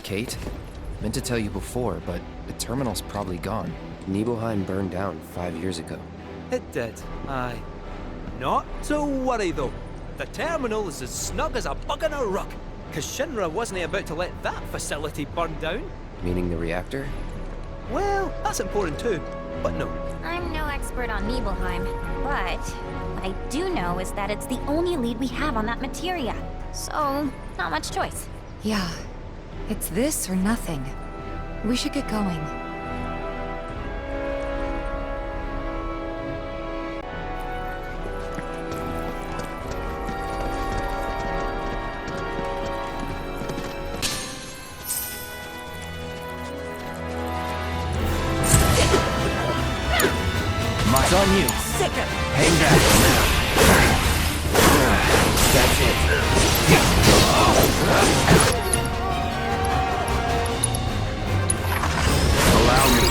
Kate? Meant to tell you before, but the terminal's probably gone. Nibelheim burned down 5 years ago. It did, aye. Not to worry though. The terminal is as snug as a bug in a rug, cause Shinra wasn't about to let that facility burn down. Meaning the reactor? Well, that's important too, but no. I'm no expert on Nibelheim, but what I do know is that it's the only lead we have on that materia. So, not much choice. Yeah. It's this or nothing. We should get going. It's on you. Sick it! Hang back now. That's it. Allow me.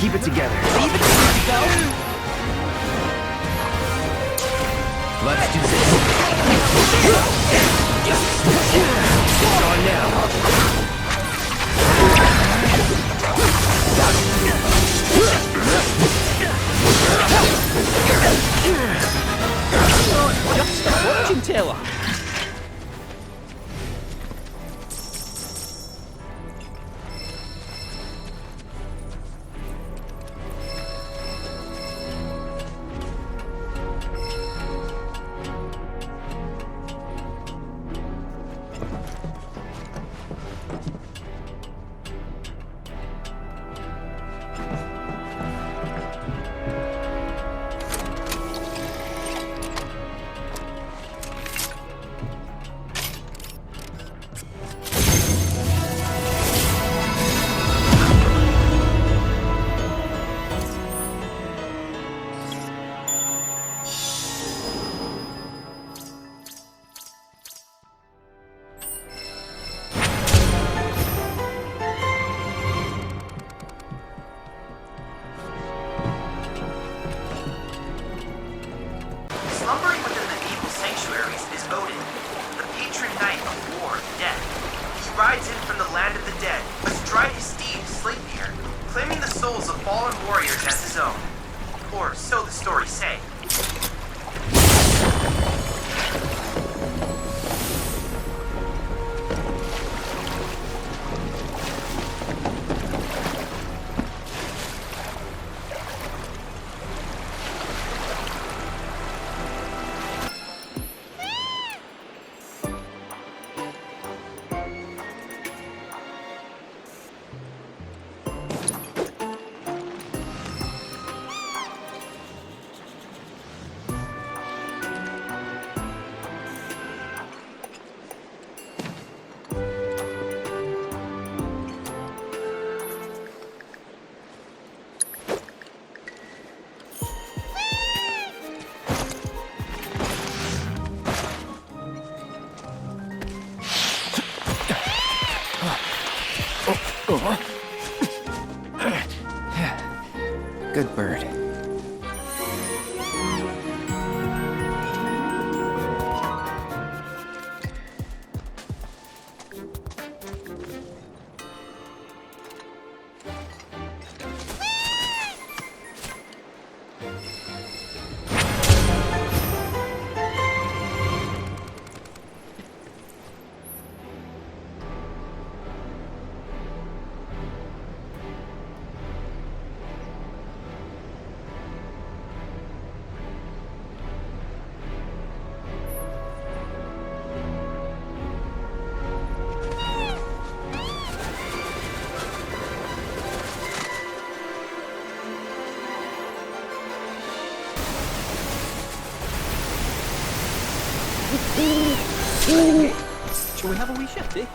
Keep it together. Leave it to me, go! Let's do this. It's on now. Just a fortune teller! Slumbering within the evil sanctuaries is Odin, the patron knight of war and death. He rides in from the land of the dead, astride his steed Sleipnir, claiming the souls of fallen warriors as his own. Or so the stories say. Good bird. Shall we have a wee shift, eh?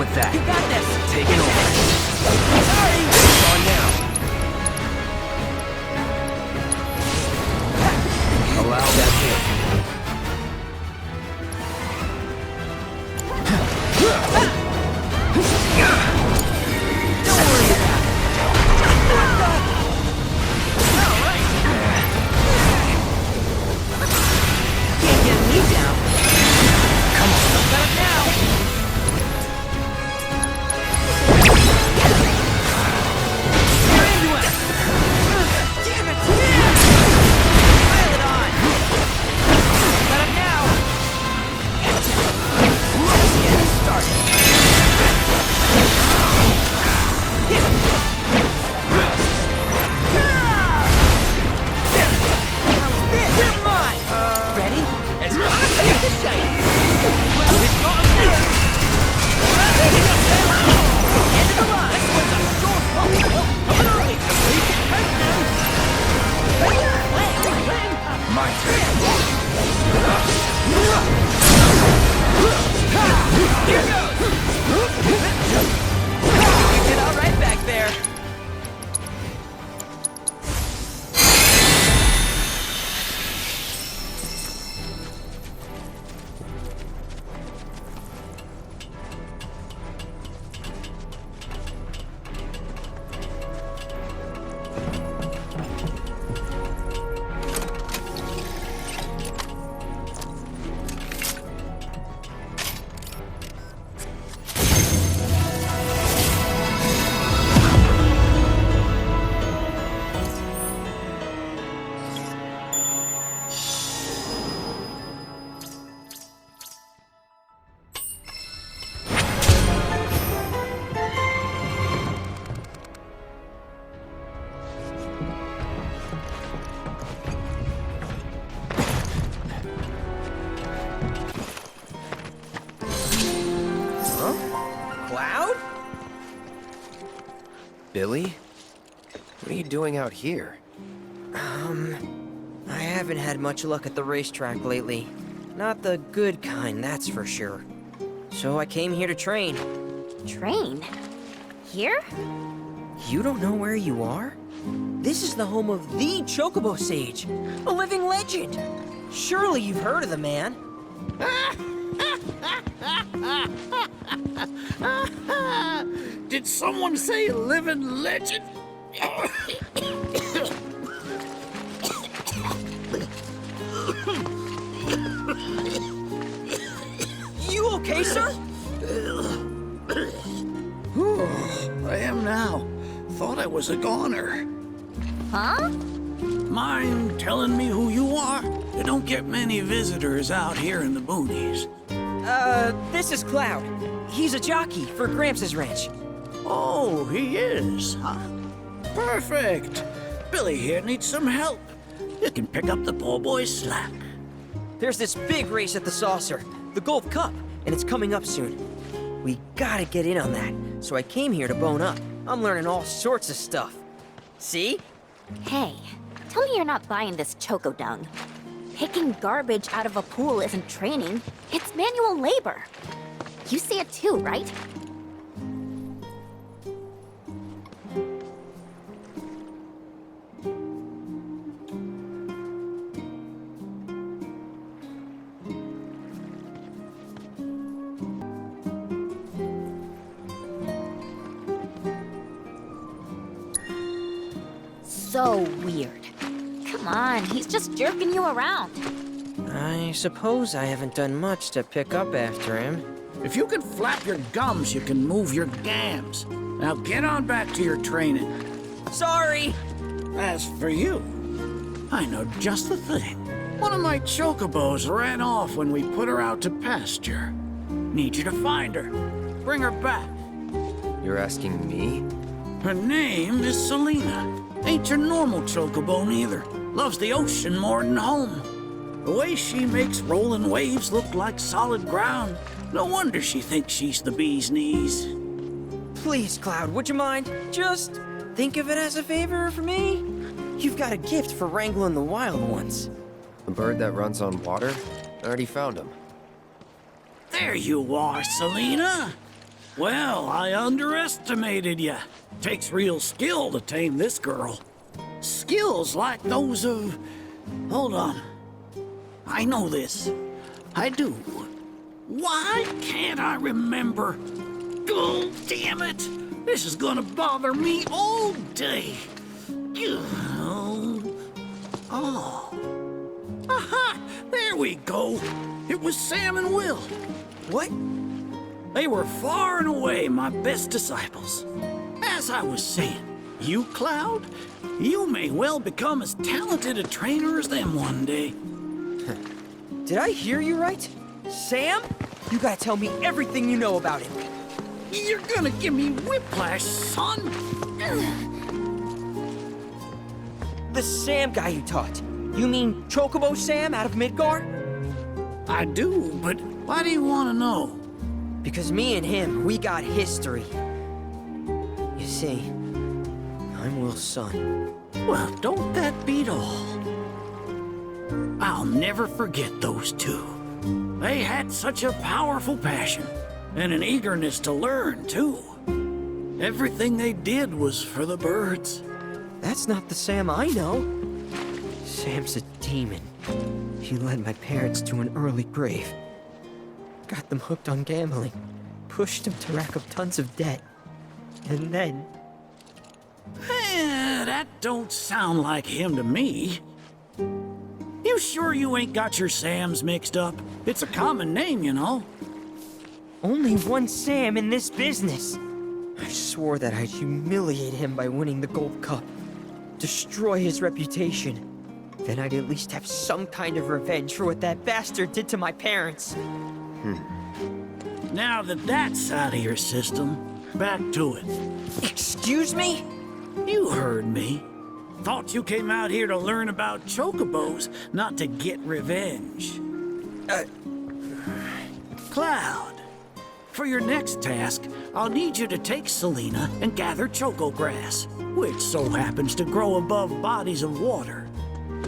with that. You got this! Taking over. Sorry! On now. Allow that hit. Don't worry about it. Alright. Can't get me down. Come on. Got it now. You're into it. Damn it. Pile it on. Got it now. Let's get started. You're mine. Ready? It's gonna take the shine. It's gone now. End of the line. This one's a short one. Coming early. You can hurt now. My turn. Here goes. You did all right back there. Cloud? Billy? What are you doing out here? I haven't had much luck at the racetrack lately. Not the good kind, that's for sure. So I came here to train. Train? Here? You don't know where you are? This is the home of the Chocobo Sage, a living legend. Surely you've heard of the man. Did someone say living legend? You okay, sir? I am now. Thought I was a goner. Huh? Mind telling me who you are? You don't get many visitors out here in the boonies. This is Cloud. He's a jockey for Gramps' ranch. Oh, he is, huh? Perfect. Billy here needs some help. You can pick up the poor boy's slack. There's this big race at the Saucer, the Gold Cup, and it's coming up soon. We gotta get in on that, so I came here to bone up. I'm learning all sorts of stuff. See? Hey, tell me you're not buying this choco dung. Picking garbage out of a pool isn't training, it's manual labor. You see it too, right? So weird. Come on, he's just jerking you around. I suppose I haven't done much to pick up after him. If you can flap your gums, you can move your gams. Now get on back to your training. Sorry! As for you, I know just the thing. One of my chocobos ran off when we put her out to pasture. Need you to find her. Bring her back. You're asking me? Her name is Selena. Ain't your normal chocobo neither. Loves the ocean more than home. The way she makes rolling waves look like solid ground. No wonder she thinks she's the bee's knees. Please, Cloud, would you mind? Just think of it as a favor for me. You've got a gift for wrangling the wild ones. A bird that runs on water? I already found him. There you are, Selena. Well, I underestimated ya. Takes real skill to tame this girl. Skills like those of... Hold on. I know this. I do. Why can't I remember? Oh, damn it! This is gonna bother me all day. Oh. Aha! There we go. It was Sam and Will. What? They were far and away my best disciples. As I was saying, you, Cloud, you may well become as talented a trainer as them one day. Did I hear you right? Sam? You gotta tell me everything you know about him. You're gonna give me whiplash, son. The Sam guy you taught. You mean Chocobo Sam out of Midgar? I do, but why do you want to know? Because me and him, we got history. You see, I'm Will's son. Well, don't that beat all? I'll never forget those two. They had such a powerful passion, and an eagerness to learn, too. Everything they did was for the birds. That's not the Sam I know. Sam's a demon. He led my parents to an early grave. Got them hooked on gambling. Pushed them to rack up tons of debt. And then... That don't sound like him to me. You sure you ain't got your Sams mixed up? It's a common name, you know. Only one Sam in this business. I swore that I'd humiliate him by winning the Gold Cup. Destroy his reputation. Then I'd at least have some kind of revenge for what that bastard did to my parents. Now that that's out of your system, back to it. Excuse me? You heard me. Thought you came out here to learn about chocobos, not to get revenge. Cloud, for your next task, I'll need you to take Selena and gather choco grass, which so happens to grow above bodies of water.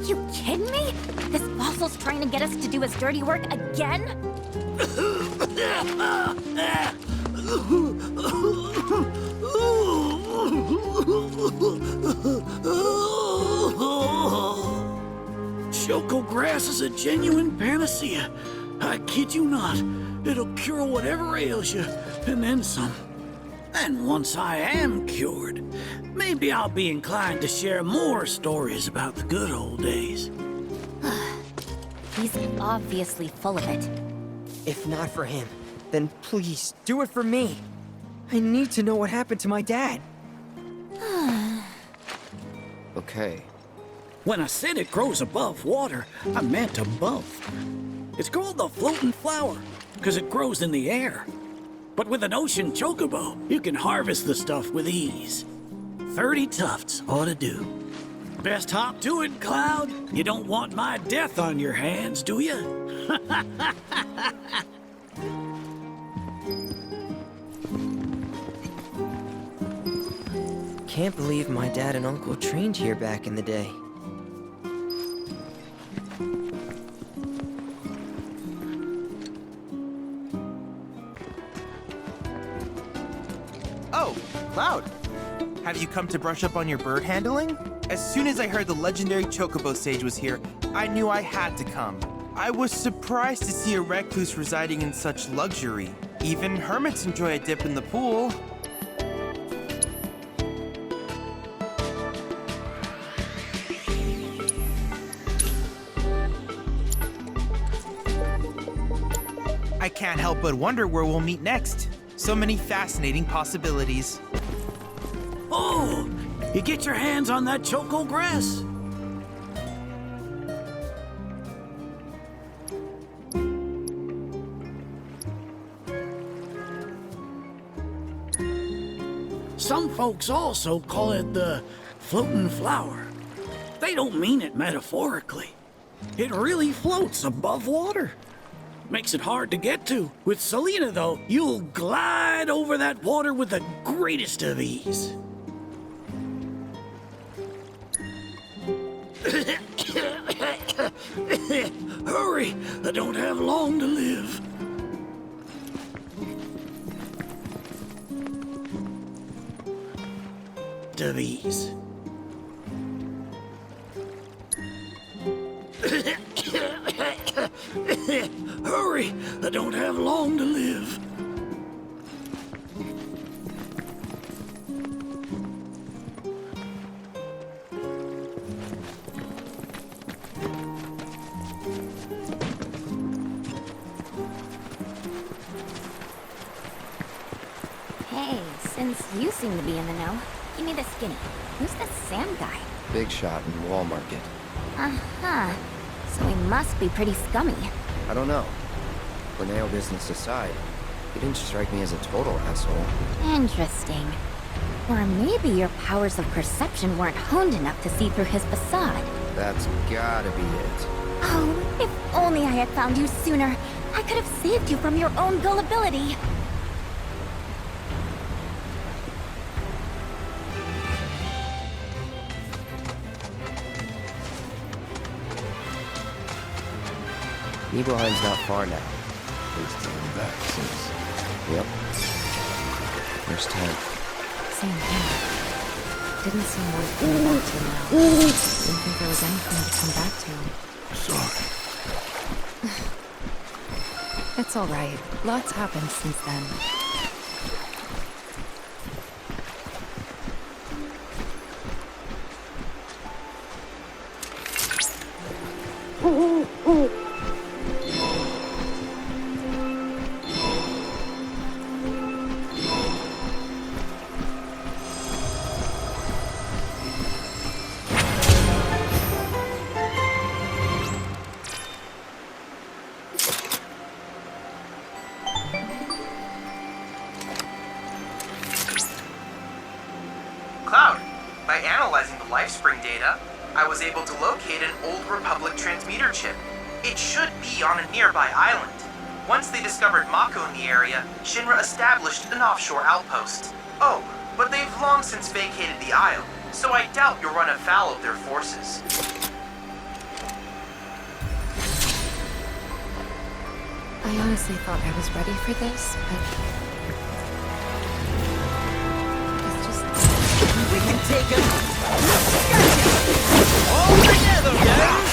You kidding me? This fossil's trying to get us to do his dirty work again? Choco grass is a genuine panacea. I kid you not. It'll cure whatever ails you, and then some. And once I am cured, maybe I'll be inclined to share more stories about the good old days. He's obviously full of it. If not for him, then please, do it for me. I need to know what happened to my dad. Okay. When I said it grows above water, I meant above. It's called the floating flower, because it grows in the air. But with an ocean chocobo, you can harvest the stuff with ease. 30 tufts ought to do. Best hop to it, Cloud. You don't want my death on your hands, do you? Can't believe my dad and uncle trained here back in the day. Oh, Cloud! Have you come to brush up on your bird handling? As soon as I heard the legendary Chocobo Sage was here, I knew I had to come. I was surprised to see a recluse residing in such luxury. Even hermits enjoy a dip in the pool. I can't help but wonder where we'll meet next. So many fascinating possibilities. Oh, you get your hands on that choco grass? Some folks also call it the floating flower. They don't mean it metaphorically. It really floats above water. Makes it hard to get to. With Selena, though, you'll glide over that water with the greatest of ease. Hurry, I don't have long to live. lot of ease. Hurry! I don't have long to live. Hey, since you seem to be in the know, give me the skinny. Who's this Sam guy? Big shot in Wall Market. Uh-huh. So he must be pretty scummy. I don't know. Borneo business aside, he didn't strike me as a total asshole. Interesting. Or maybe your powers of perception weren't honed enough to see through his facade. That's gotta be it. Oh, if only I had found you sooner. I could have saved you from your own gullibility. Nibelheim's not far now. First time back since. Yep. First time. Same here. Didn't seem worth going back to now. Didn't think there was anything to come back to. Sorry. It's alright. Lots happened since then. Cloud, by analyzing the LifeSpring data, I was able to locate an old Republic transmitter chip. It should be on a nearby island. Once they discovered Mako in the area, Shinra established an offshore outpost. Oh, but they've long since vacated the isle, so I doubt you'll run afoul of their forces. I honestly thought I was ready for this, but... it's just... We can take him. All together, guys.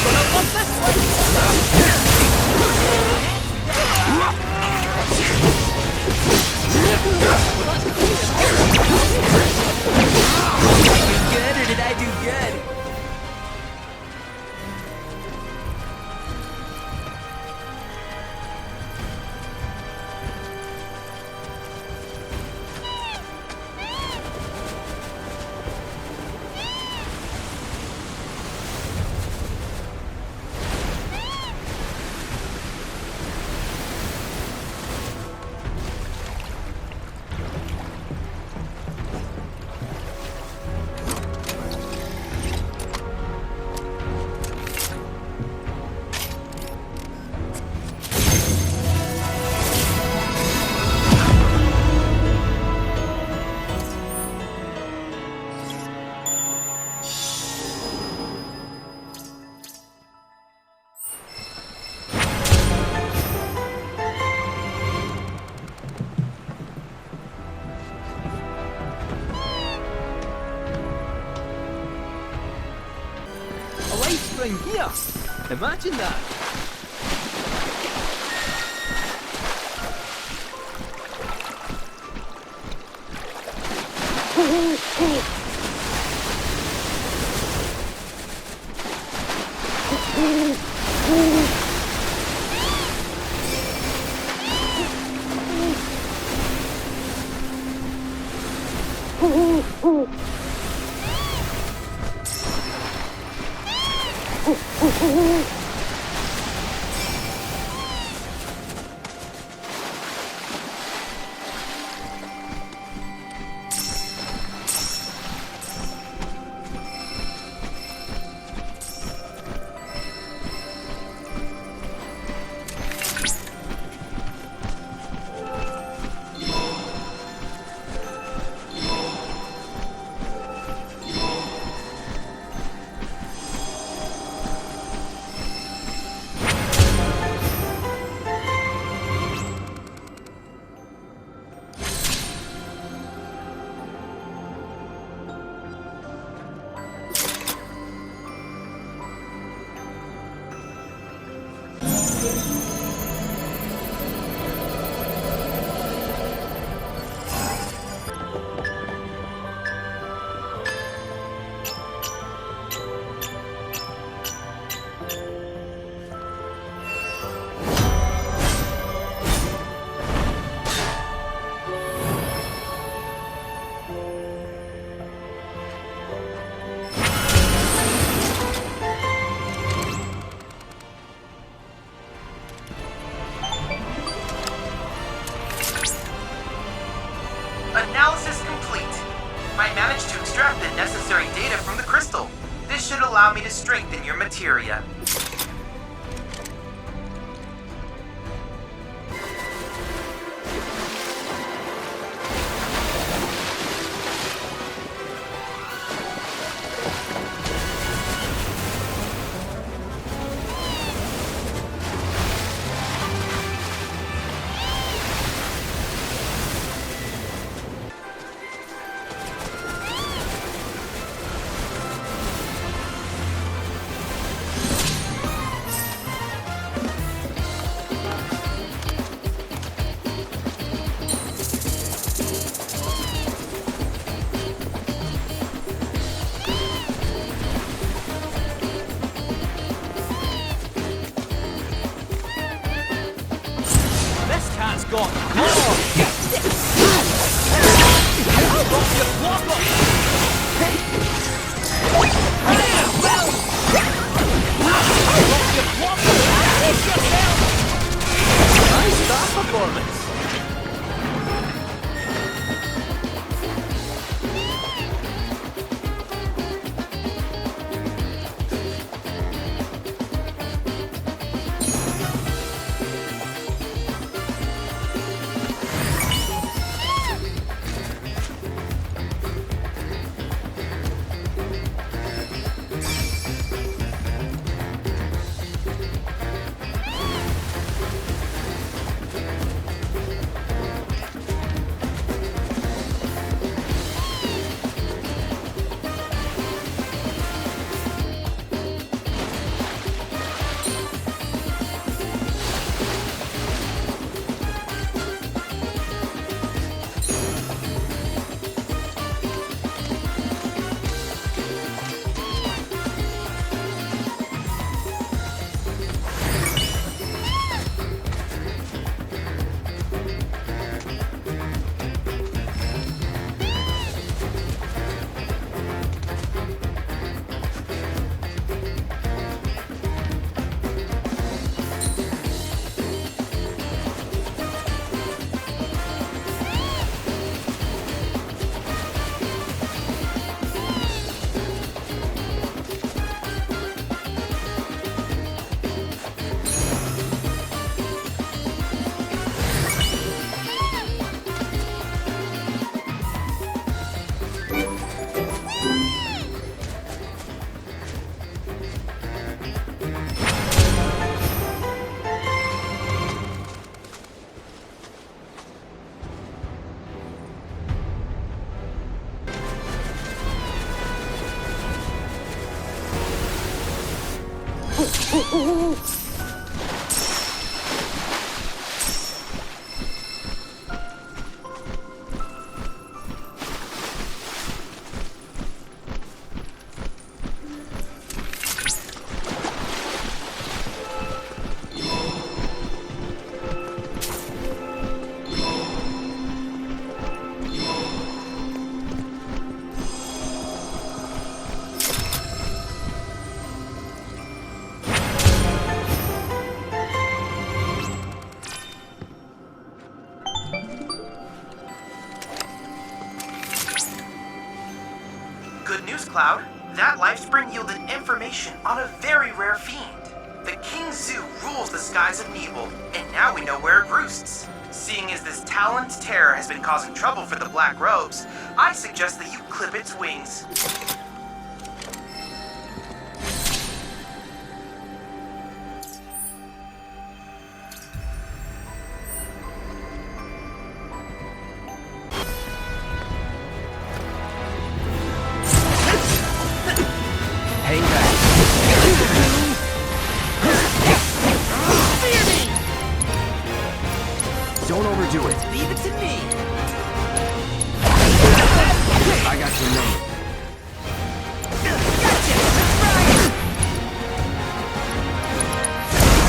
Gonna want this one. Did I do good or did I do good? Spring here. Imagine that. Analysis complete. I managed to extract the necessary data from the crystal. This should allow me to strengthen your materia. Gone. Oh, get this! Rock your block up! Rock your block up! Hit yourself! Nice start performance! Good news, Cloud. That lifespring yielded information on a very rare fiend. The King Zoo rules the skies of Nebel, and now we know where it roosts. Seeing as this talon's terror has been causing trouble for the Black Robes, I suggest that you clip its wings. Hang back. Leave it to me! I got your number. Gotcha! Surprise!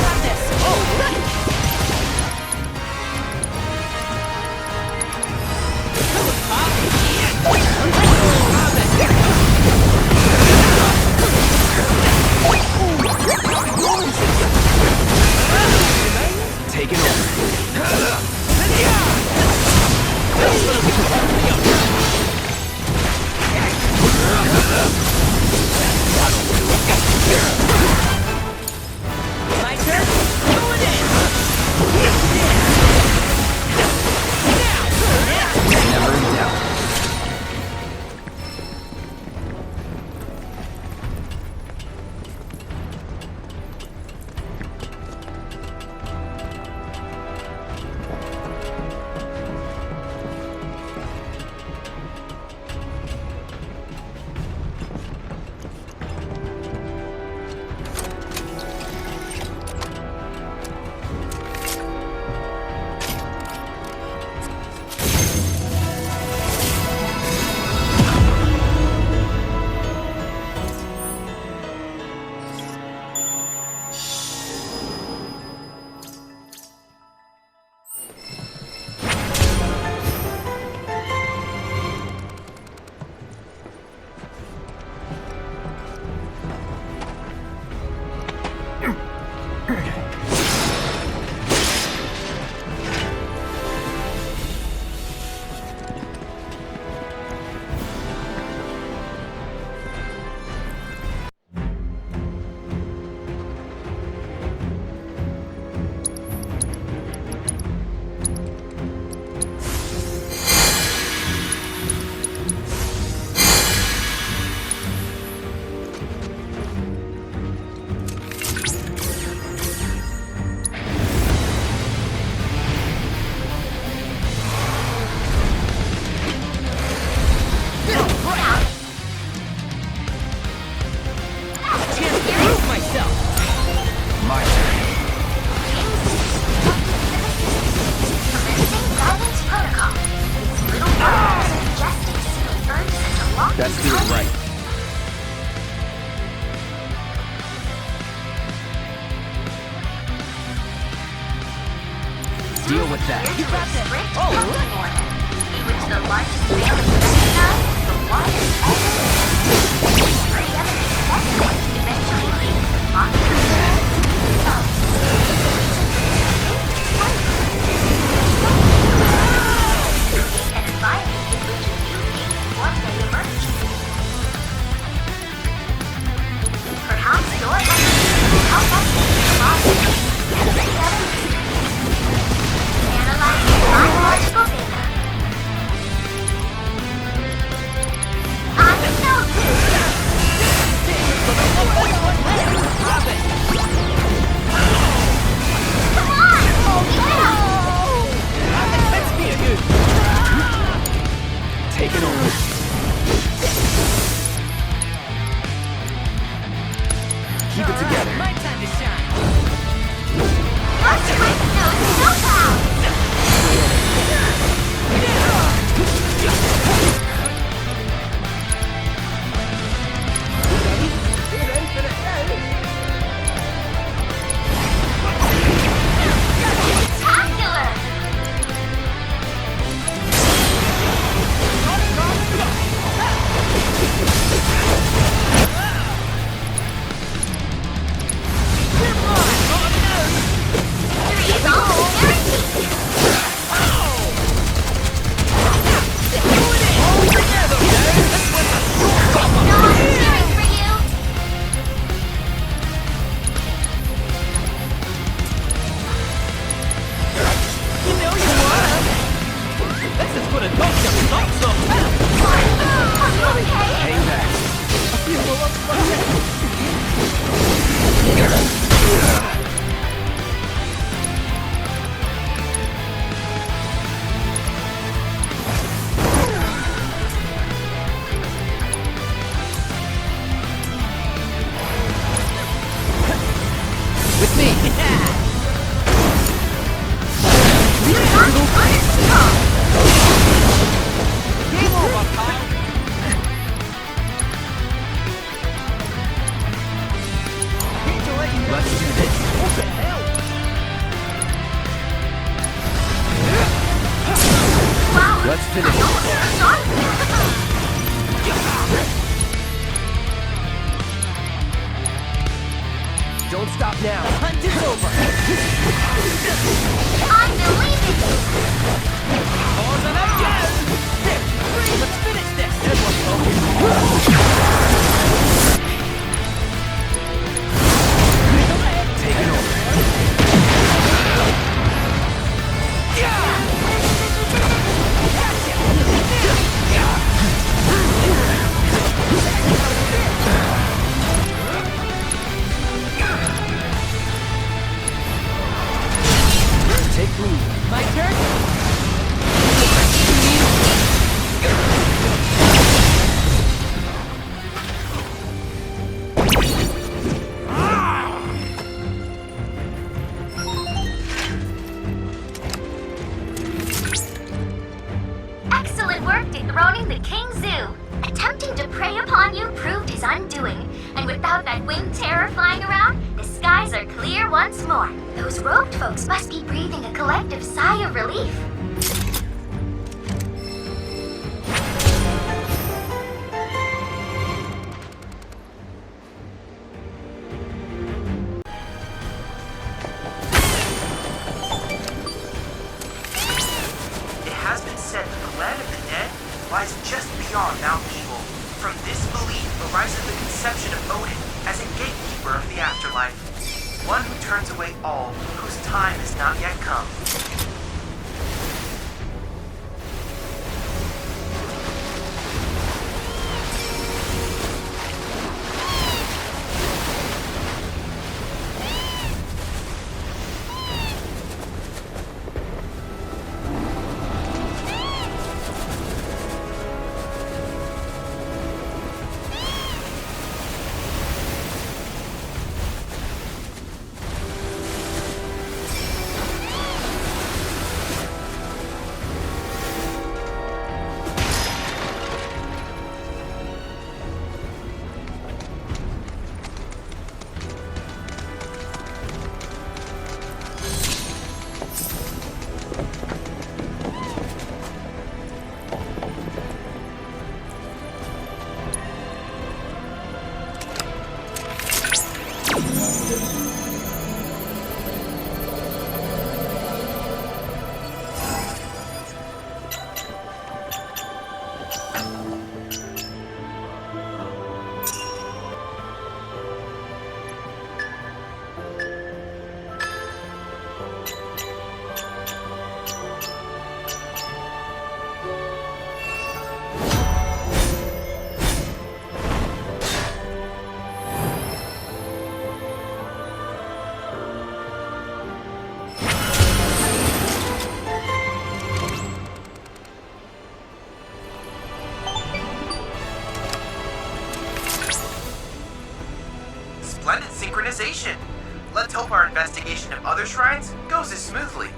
Got this! All right! Take it over. My turn? Going in! Never in doubt. My turn. That's do it right. Deal with that. You got this. Oh, in which the largest whale is recognized, the water preeminent specimen eventually leads to monster. And environment in which new things one day emerge. Perhaps your efforts will help us make the monster and bring evidence. Analyzing biological data. I know this! Come on! Let's be a good. Take it over. Keep it together. My time to shine. Let's break those snowplows! Spectacular! Let's finish it. Don't stop now. The hunt is over. I believe in you! Pause and again! Let's finish this! Take it over. Take lead. My turn? Excellent work dethroning the King Zoo. Attempting to prey upon you proved his undoing. And without that winged terror flying around, the skies are clear once more. Those robed folks must be breathing a collective sigh of relief. It has been said that the land of the dead lies just beyond Mount Evil. From this belief arises the conception of Odin as a gatekeeper of the afterlife. One who turns away all whose time has not yet come. Splendid synchronization. Let's hope our investigation of other shrines goes as smoothly.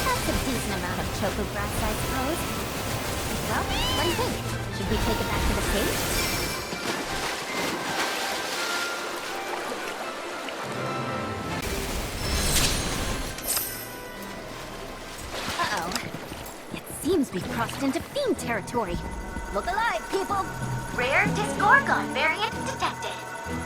That's a decent amount of choco grass, I suppose. Well, what do you think? Should we take it back to the stage? Seems we've crossed into fiend territory. Look alive, people! Rare Disgorgon variant detected.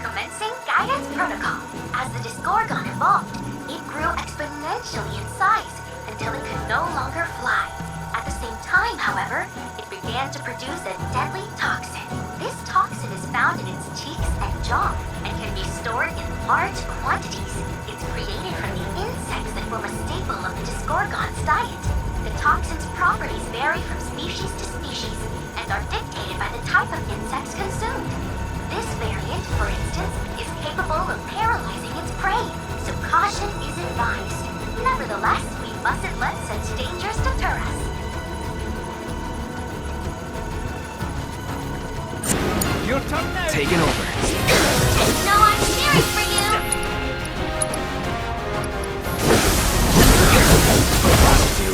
Commencing guidance protocol. As the Disgorgon evolved, it grew exponentially in size until it could no longer fly. At the same time, however, it began to produce a deadly toxin. This toxin is found in its cheeks and jaw and can be stored in large quantities. It's created from the insects that form a staple of the Disgorgon's diet. The toxin's properties vary from species to species and are dictated by the type of insects consumed. This variant, for instance, is capable of paralyzing its prey, so caution is advised. Nevertheless, we mustn't let such dangers deter us. Your turn now! Taking over. No, I'm cheering for you! That'll do.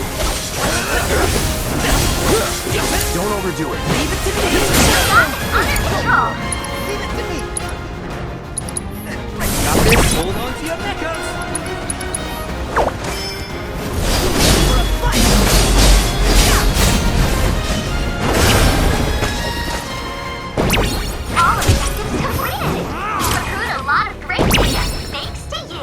do it. Leave it to me! Got it under control. Leave it to me! Got this! Hold on to your knickers! For a fight! All objectives completed. You accrued a lot of great data, thanks to you.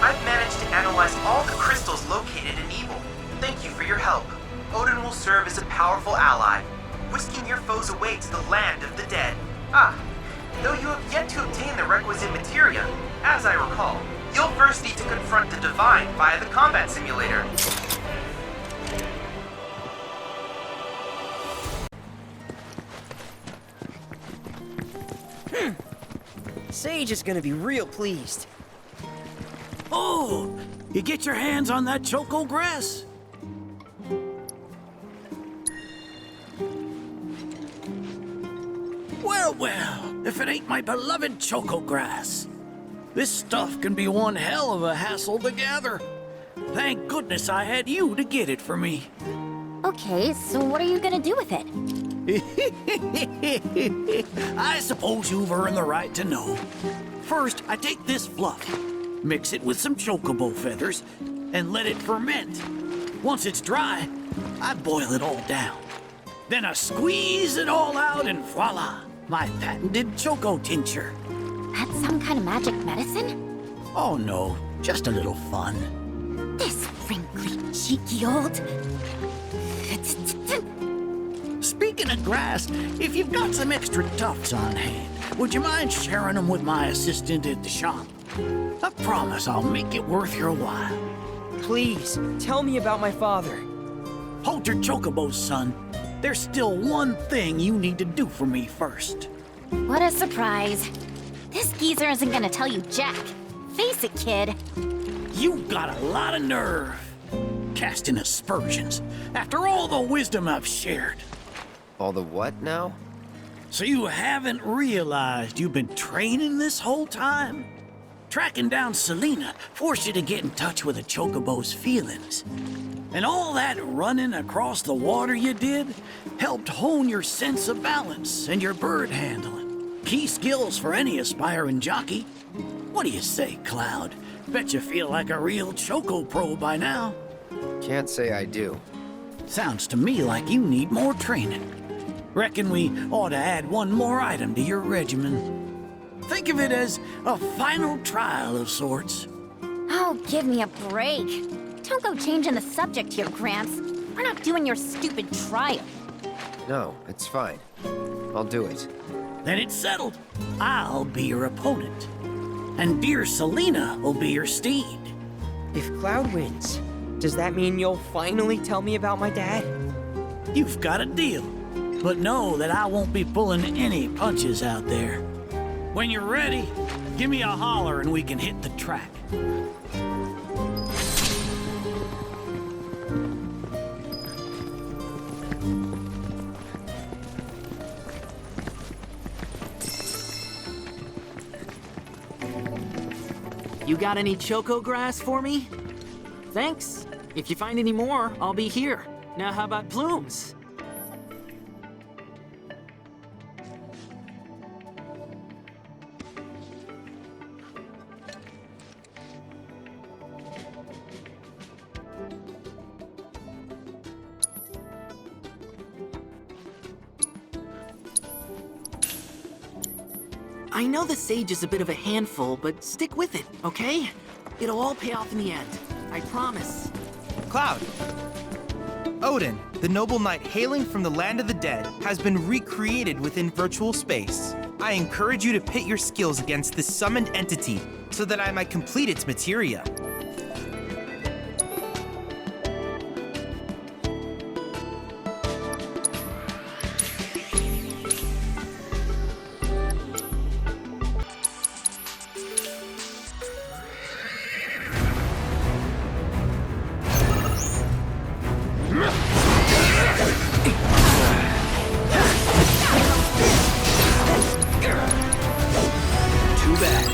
I've managed to analyze all the crystals located in Evil. Thank you for your help. Odin will serve as a powerful ally, whisking your foes away to the land of the dead. Though you have yet to obtain the requisite materia, as I recall, you'll first need to confront the Divine via the combat simulator. Sage is gonna be real pleased. Oh, you get your hands on that choco grass? Well, well, if it ain't my beloved choco grass. This stuff can be one hell of a hassle to gather. Thank goodness I had you to get it for me. Okay, so what are you gonna do with it? I suppose you've earned the right to know. First, I take this fluff, mix it with some chocobo feathers, and let it ferment. Once it's dry, I boil it all down. Then I squeeze it all out and voila, my patented choco tincture. That's some kind of magic medicine? Oh no, just a little fun. This wrinkly, cheeky old... Speaking of grass, if you've got some extra tufts on hand, would you mind sharing them with my assistant at the shop? I promise I'll make it worth your while. Please, tell me about my father. Hold your chocobos, son. There's still one thing you need to do for me first. What a surprise. This geezer isn't gonna tell you jack. Face it, kid. You got a lot of nerve. Casting aspersions after all the wisdom I've shared. All the what now? So you haven't realized you've been training this whole time? Tracking down Selena forced you to get in touch with a chocobo's feelings. And all that running across the water you did helped hone your sense of balance and your bird handling. Key skills for any aspiring jockey. What do you say, Cloud? Bet you feel like a real choco pro by now. Can't say I do. Sounds to me like you need more training. Reckon we ought to add one more item to your regimen. Think of it as a final trial of sorts. Oh, give me a break. Don't go changing the subject here, Gramps. We're not doing your stupid trial. No, it's fine. I'll do it. Then it's settled. I'll be your opponent. And dear Selena will be your steed. If Cloud wins, does that mean you'll finally tell me about my dad? You've got a deal. But know that I won't be pulling any punches out there. When you're ready, give me a holler and we can hit the track. You got any choco grass for me? Thanks. If you find any more, I'll be here. Now how about plumes? I know the Sage is a bit of a handful, but stick with it, okay? It'll all pay off in the end. I promise. Cloud! Odin, the noble knight hailing from the land of the dead, has been recreated within virtual space. I encourage you to pit your skills against this summoned entity so that I might complete its materia. Too bad.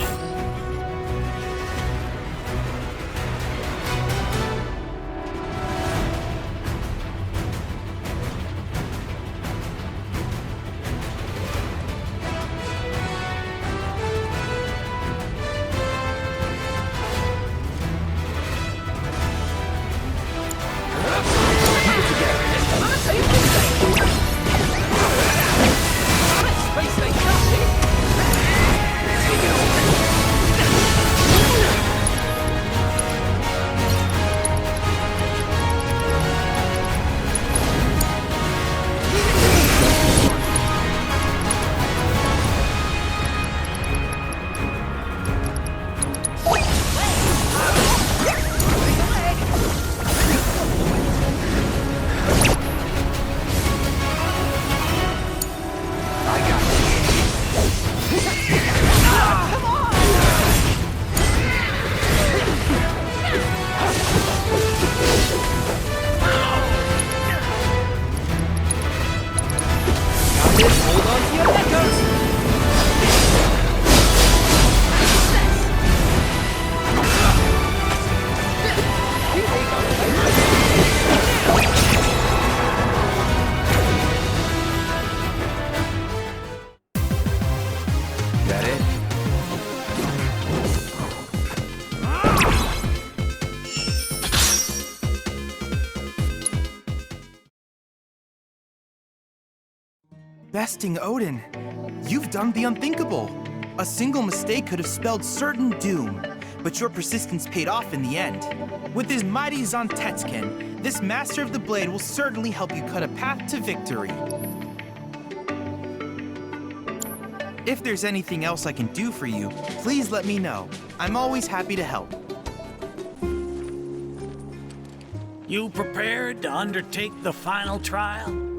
Besting Odin, you've done the unthinkable. A single mistake could have spelled certain doom, but your persistence paid off in the end. With his mighty Zantetsuken, this Master of the Blade will certainly help you cut a path to victory. If there's anything else I can do for you, please let me know. I'm always happy to help. You prepared to undertake the final trial?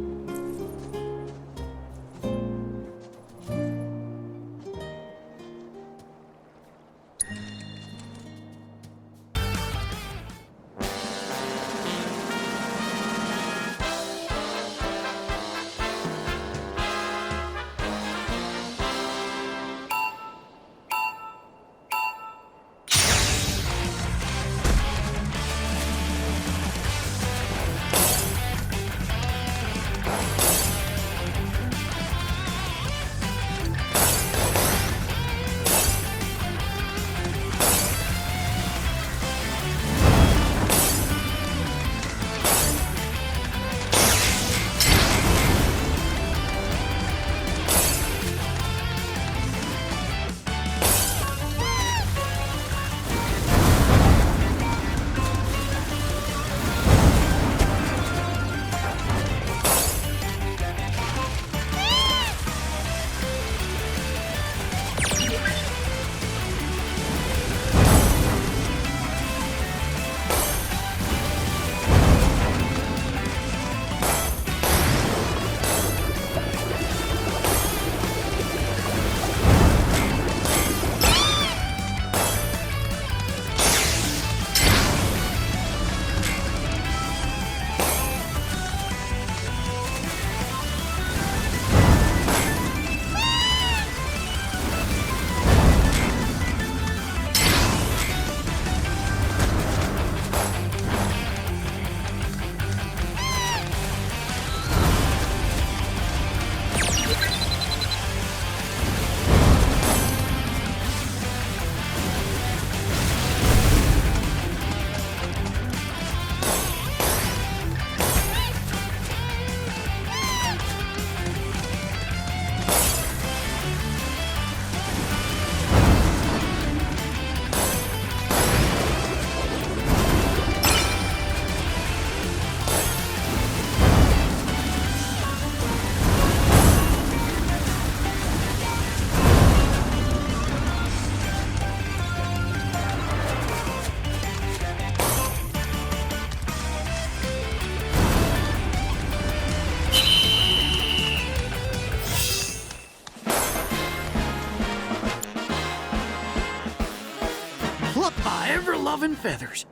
pluck my ever-loving feathers.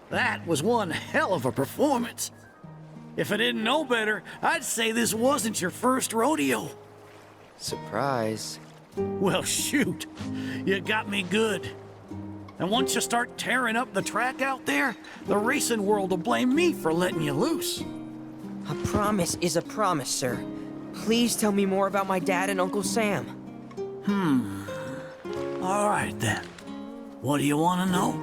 That was one hell of a performance. If I didn't know better, I'd say this wasn't your first rodeo. Surprise. Well, shoot. You got me good. And once you start tearing up the track out there, the racing world will blame me for letting you loose. A promise is a promise, sir. Please tell me more about my dad and Uncle Sam. All right, then. What do you want to know?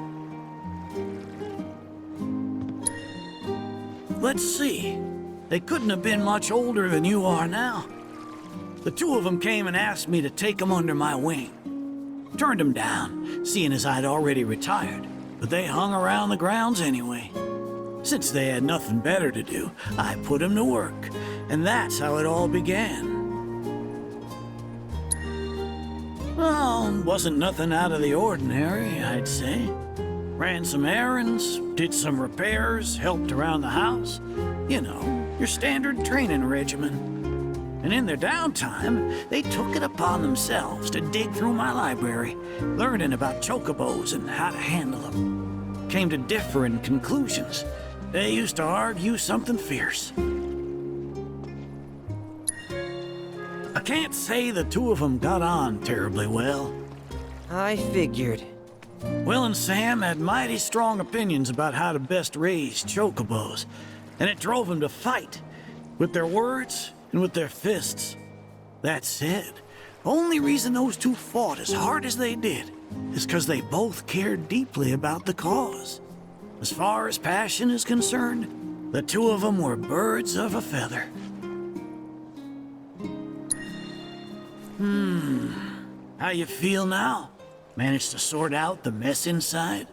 Let's see. They couldn't have been much older than you are now. The two of them came and asked me to take them under my wing. Turned them down, seeing as I'd already retired, but they hung around the grounds anyway. Since they had nothing better to do, I put them to work, and that's how it all began. Well, wasn't nothing out of the ordinary, I'd say. Ran some errands, did some repairs, helped around the house. You know, your standard training regimen. And in their downtime, they took it upon themselves to dig through my library, learning about chocobos and how to handle them. Came to differing conclusions. They used to argue something fierce. I can't say the two of them got on terribly well. I figured. Will and Sam had mighty strong opinions about how to best raise chocobos, and it drove them to fight, with their words and with their fists. That said, only reason those two fought as hard as they did is because they both cared deeply about the cause. As far as passion is concerned, the two of them were birds of a feather. How you feel now? Managed to sort out the mess inside?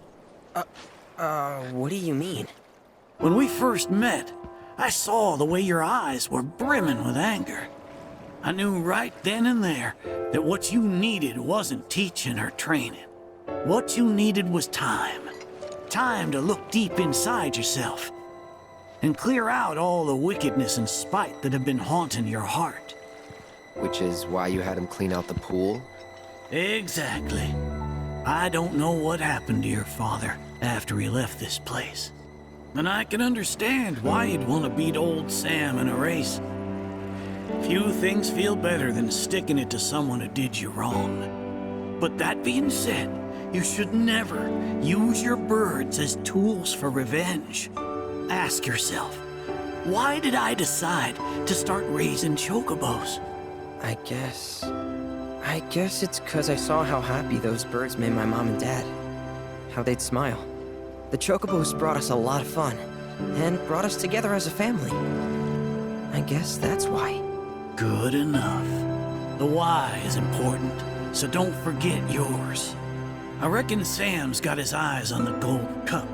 What do you mean? When we first met, I saw the way your eyes were brimming with anger. I knew right then and there that what you needed wasn't teaching or training. What you needed was time. Time to look deep inside yourself and clear out all the wickedness and spite that have been haunting your heart. Which is why you had him clean out the pool? Exactly. I don't know what happened to your father after he left this place. And I can understand why you'd want to beat old Sam in a race. Few things feel better than sticking it to someone who did you wrong. But that being said, you should never use your birds as tools for revenge. Ask yourself, why did I decide to start raising chocobos? I guess it's 'cause I saw how happy those birds made my mom and dad. How they'd smile. The chocobos brought us a lot of fun, and brought us together as a family. I guess that's why. Good enough. The why is important, so don't forget yours. I reckon Sam's got his eyes on the gold cup.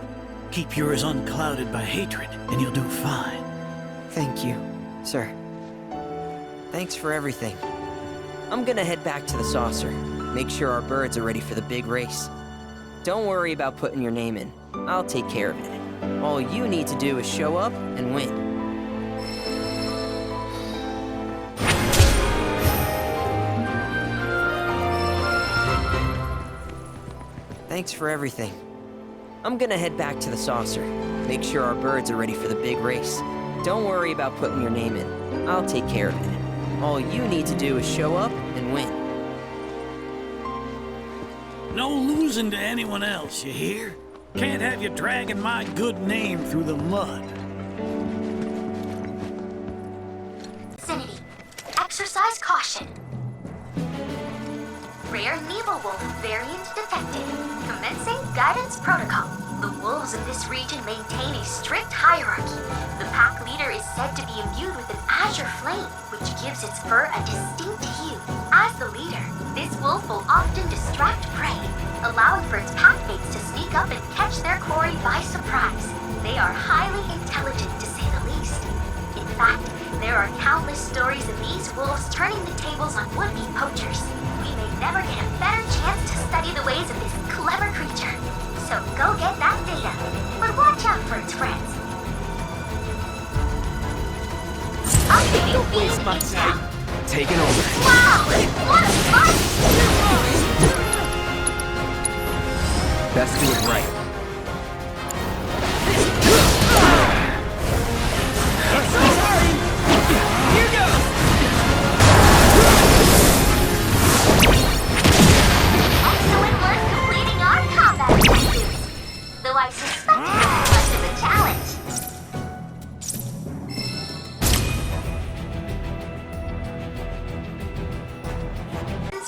Keep yours unclouded by hatred, and you'll do fine. Thank you, sir. Thanks for everything. I'm gonna head back to the saucer. Make sure our birds are ready for the big race. Don't worry about putting your name in. I'll take care of it. All you need to do is show up and win. Thanks for everything. I'm gonna head back to the saucer. Make sure our birds are ready for the big race. Don't worry about putting your name in. I'll take care of it. All you need to do is show up and win. No losing to anyone else, you hear? Can't have you dragging my good name through the mud. Vicinity. Exercise caution. Rare Nebelwolf variant detected. Commencing guidance protocol. The wolves in this region maintain a strict hierarchy. The pack leader is said to be imbued with an azure flame, which gives its fur a distinct hue. As the leader, this wolf will often distract prey, allowing for its pack mates to sneak up and catch their quarry by surprise. They are highly intelligent, to say the least. In fact, there are countless stories of these wolves turning the tables on would-be poachers. We may never get a better chance to study the ways of this clever creature. So go get that data, but watch out for its friends. Updating Waste my time. Taking over. Wow! What a fight! Best do it right. Excellent work completing our combat objectives. Though I suspect this much of a challenge.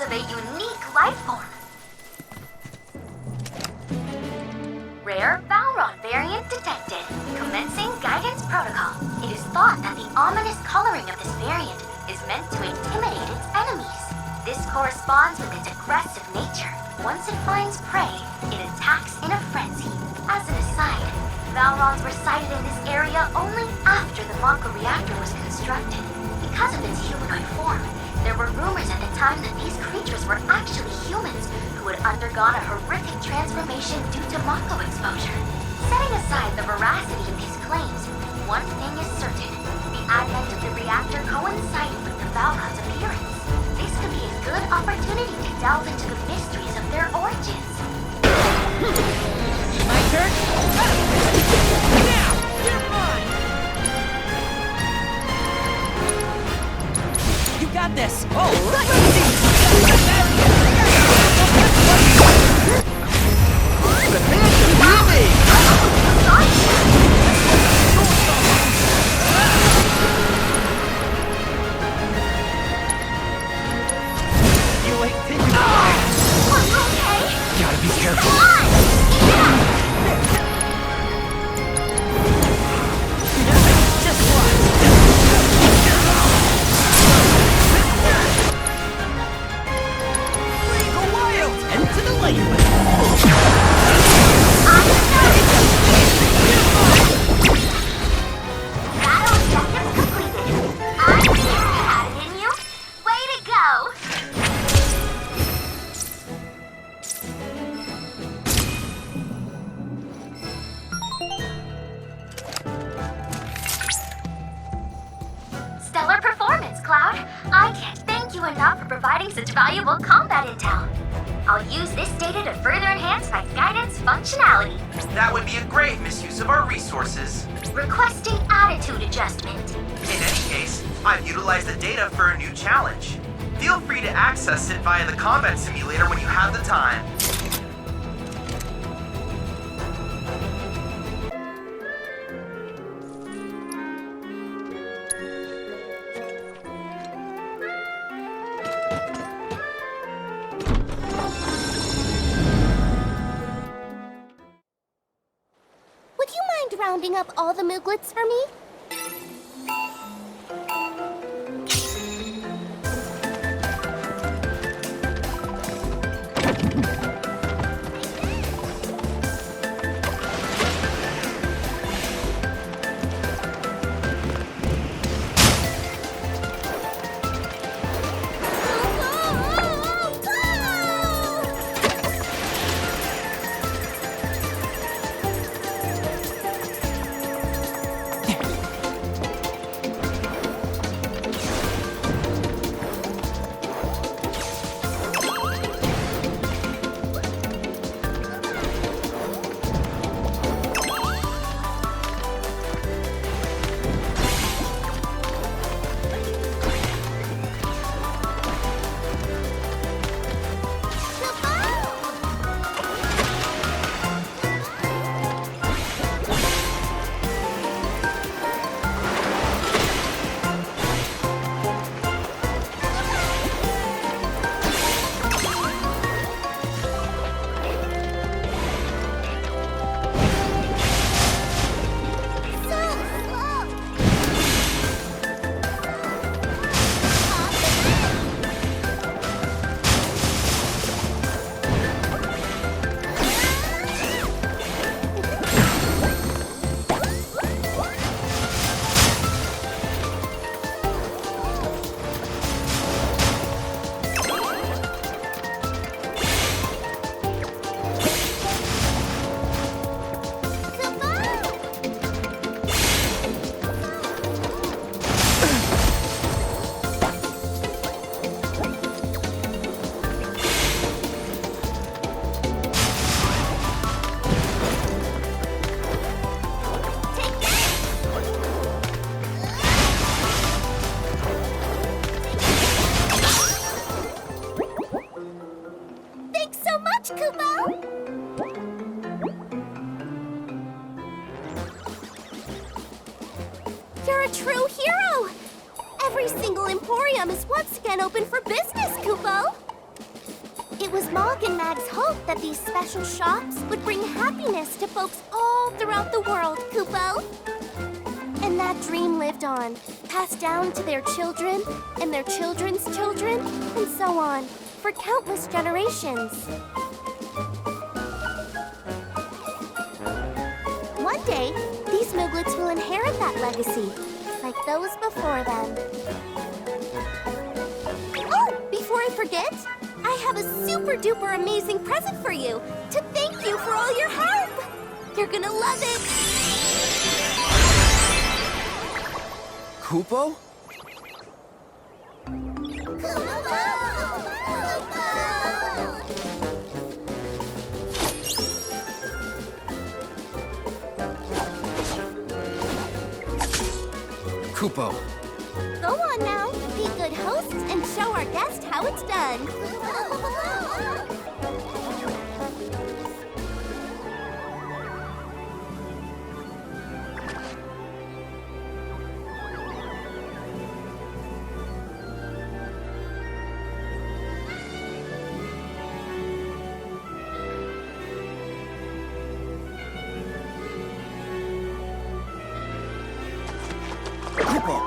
Of a unique life form. Rare Valron variant detected. Commencing guidance protocol. It is thought that the ominous coloring of this variant is meant to intimidate its enemies. This corresponds with its aggressive nature. Once it finds prey, it attacks in a frenzy. As an aside, Valrons were sighted in this area only after the Mako reactor was constructed. Because of its humanoid form, there were rumors at the time that these creatures were actually humans who had undergone a horrific transformation due to Mako exposure. Setting aside the veracity of these claims, one thing is certain. The advent of the reactor coincided with the Valron's appearance. This could be a good opportunity to delve into the mysteries of their origins. My turn? Now! You're mine! You got this! All right! The hands are moving! You ain't thinking about it. Are you okay? Gotta be careful. Come on! Just watch! Go wild! And to the lane! Battle objectives completed. I knew you had it in you. Way to go! Stellar performance, Cloud. I can't thank you enough for providing such valuable combat intel. I'll use this data to further enhance my guidance functionality. That would be a great misuse of our resources. Requesting attitude adjustment. In any case, I've utilized the data for a new challenge. Feel free to access it via the combat simulator when you have the time. Would you mind rounding up all the Mooglets for me? You're a true hero! Every single Emporium is once again open for business, Kupo! It was Mog and Mag's hope that these special shops would bring happiness to folks all throughout the world, Kupo! And that dream lived on, passed down to their children, and their children's children, and so on, for countless generations. One day, these Mooglets will inherit that legacy, like those before them. Oh, before I forget, I have a super-duper amazing present for you to thank you for all your help! You're gonna love it! Kupo? Kupo. Go on now, be good hosts and show our guest how it's done. Kupo.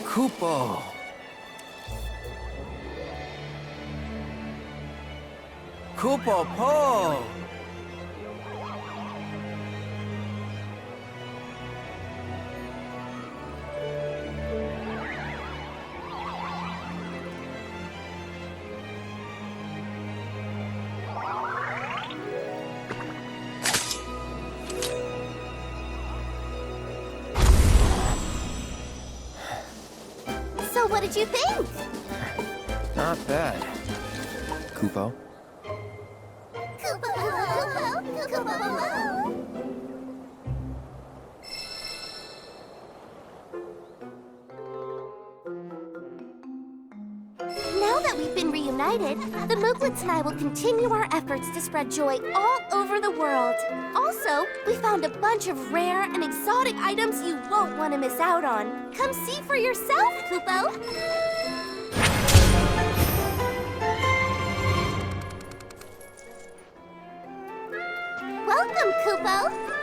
Kupo. Kupo Po. So what did you think? Not bad. Kupo? Now that we've been reunited, the Mooglets and I will continue our efforts to spread joy all over the world. Also, we found a bunch of rare and exotic items you won't want to miss out on. Come see for yourself, Kupo! Welcome, Kupo!